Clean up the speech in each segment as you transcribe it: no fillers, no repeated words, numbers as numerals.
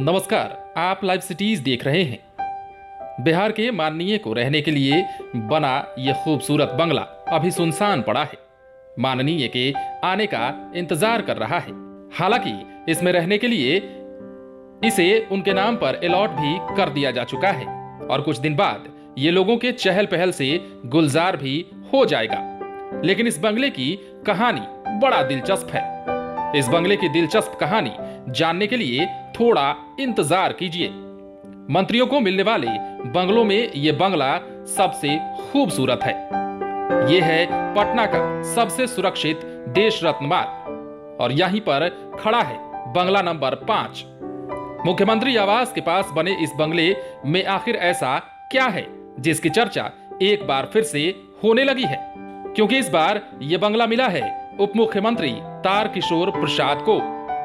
नमस्कार, आप live cities देख रहे हैं। बिहार के माननीय को रहने के लिए बना यह खूबसूरत बंगला अभी सुनसान पड़ा है। माननीय के आने का इंतजार कर रहा है। हालांकि इसमें रहने के लिए इसे उनके नाम पर अलॉट भी कर दिया जा चुका है और कुछ दिन बाद ये लोगों के चहल पहल से गुलजार भी हो जाएगा। लेकिन इस बंगले की कहानी बड़ा दिलचस्प है। इस बंगले की दिलचस्प कहानी जानने के लिए थोड़ा इंतजार कीजिए। मंत्रियों को मिलने वाले बंगलों में यह बंगला सबसे खूबसूरत है। यह है पटना का सबसे सुरक्षित देश रत्न मार्ग और यहीं पर खड़ा है बंगला नंबर 5। मुख्यमंत्री आवास के पास बने इस बंगले में आखिर ऐसा क्या है जिसकी चर्चा एक बार फिर से होने लगी है, क्योंकि इस बार यह बंगला मिला है उप मुख्यमंत्री तारकिशोर प्रसाद को।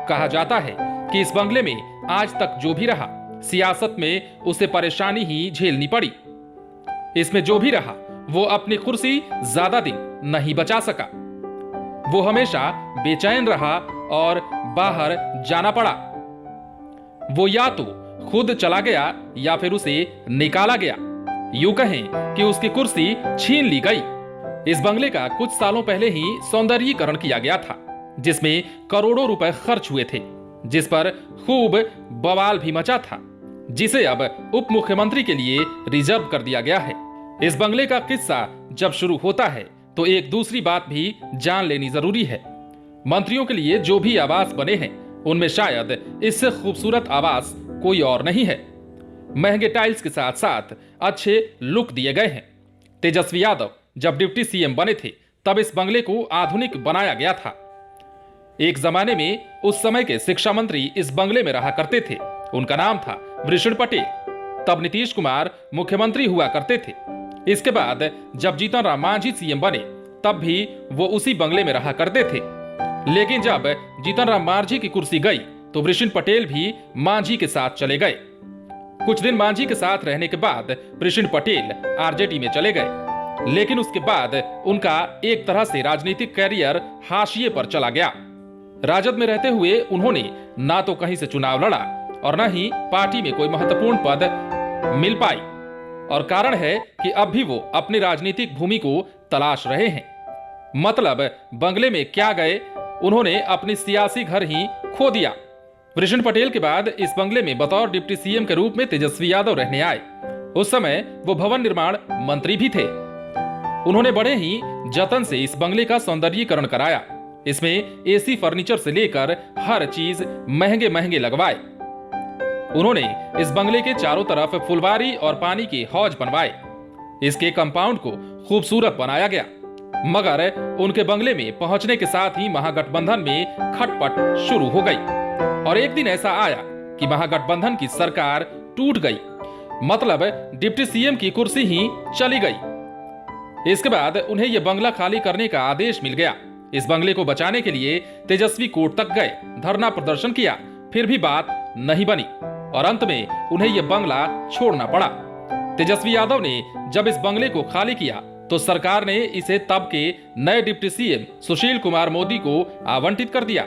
कहा जाता है कि इस बंगले में आज तक जो भी रहा, सियासत में उसे परेशानी ही झेलनी पड़ी। इसमें जो भी रहा वो अपनी कुर्सी ज्यादा दिन नहीं बचा सका। वो हमेशा बेचैन रहा और बाहर जाना पड़ा। वो या तो खुद चला गया या फिर उसे निकाला गया। यूं कहें कि उसकी कुर्सी छीन ली गई। इस बंगले का कुछ सालों पहले ही सौंदर्यीकरण किया गया था, जिसमें करोड़ों रुपए खर्च हुए थे, जिस पर खूब बवाल भी मचा था, जिसे अब उप मुख्यमंत्री के लिए रिजर्व कर दिया गया है। इस बंगले का किस्सा जब शुरू होता है तो एक दूसरी बात भी जान लेनी जरूरी है। मंत्रियों के लिए जो भी आवास बने हैं उनमें शायद इससे खूबसूरत आवास कोई और नहीं है। महंगे टाइल्स के साथ साथ अच्छे लुक दिए गए हैं। तेजस्वी यादव जब डिप्टी सीएम बने थे तब इस बंगले को आधुनिक बनाया गया था। एक जमाने में उस समय के शिक्षा मंत्री इस बंगले में रहा करते थे। उनका नाम था वृषण पटेल। तब नीतीश कुमार मुख्यमंत्री हुआ करते थे। इसके बाद जब जीतन राम मांझी सीएम बने तब भी वो उसी बंगले में रहा करते थे। लेकिन जब जीतन राम मांझी की कुर्सी गई तो वृषण पटेल भी मांझी के साथ चले गए। कुछ दिन मांझी के साथ रहने के बाद वृषण पटेल आरजेडी में चले गए। लेकिन उसके बाद उनका एक तरह से राजनीतिक कैरियर हाशिए पर चला गया। राजद में रहते हुए उन्होंने ना तो कहीं से चुनाव लड़ा और न ही पार्टी में कोई महत्वपूर्ण पद मिल पाई। और कारण है कि अब भी वो अपनी राजनीतिक भूमि को तलाश रहे हैं। मतलब बंगले में क्या गए, उन्होंने अपनी सियासी घर ही खो दिया। वृषण पटेल के बाद इस बंगले में बतौर डिप्टी सीएम के रूप में तेजस्वी यादव रहने आए। उस समय वो भवन निर्माण मंत्री भी थे। उन्होंने बड़े ही जतन से इस बंगले का सौंदर्यीकरण कराया। इसमें एसी फर्नीचर से लेकर हर चीज महंगे महंगे लगवाए। उन्होंने इस बंगले के चारों तरफ फुलवारी और पानी के हौज बनवाए। इसके कंपाउंड को खूबसूरत बनाया गया। मगर उनके बंगले में पहुंचने के साथ ही महागठबंधन में खटपट शुरू हो गई और एक दिन ऐसा आया कि महागठबंधन की सरकार टूट गई। मतलब डिप्टी सीएम की कुर्सी ही चली गई। इसके बाद उन्हें यह बंगला खाली करने का आदेश मिल गया। इस बंगले को बचाने के लिए तेजस्वी कोर्ट तक गए, धरना प्रदर्शन किया, फिर भी बात नहीं बनी और अंत में उन्हें यह बंगला छोड़ना पड़ा। तेजस्वी यादव ने जब इस बंगले को खाली किया तो सरकार ने इसे तब के नए डिप्टी सीएम सुशील कुमार मोदी को आवंटित कर दिया।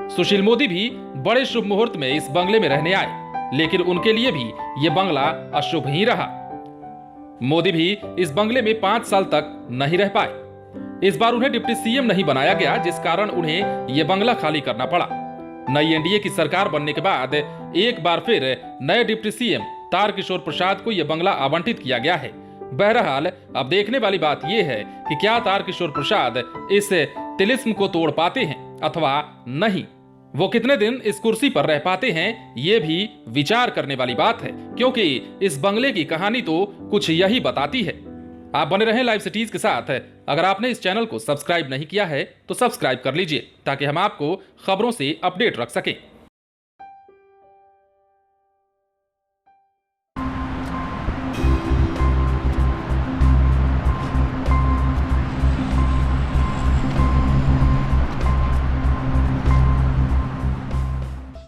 सुशील मोदी भी बड़े शुभ मुहूर्त में इस बंगले में रहने आए, लेकिन उनके लिए भी यह बंगला अशुभ ही रहा। मोदी भी इस बंगले में 5 साल तक नहीं रह पाए। इस बार उन्हें डिप्टी सीएम नहीं बनाया गया, जिस कारण उन्हें यह बंगला खाली करना पड़ा। नई एनडीए की सरकार बनने के बाद एक बार फिर नए डिप्टी सीएम तारकिशोर प्रसाद को यह बंगला आवंटित किया गया है। बहरहाल अब देखने वाली बात यह है कि क्या तारकिशोर प्रसाद इस तिलिस्म को तोड़ पाते हैं अथवा नहीं। वो कितने दिन इस कुर्सी पर रह पाते हैं, ये भी विचार करने वाली बात है, क्योंकि इस बंगले की कहानी तो कुछ यही बताती है। आप बने रहें लाइव सिटीज के साथ। अगर आपने इस चैनल को सब्सक्राइब नहीं किया है तो सब्सक्राइब कर लीजिए ताकि हम आपको खबरों से अपडेट रख सकें।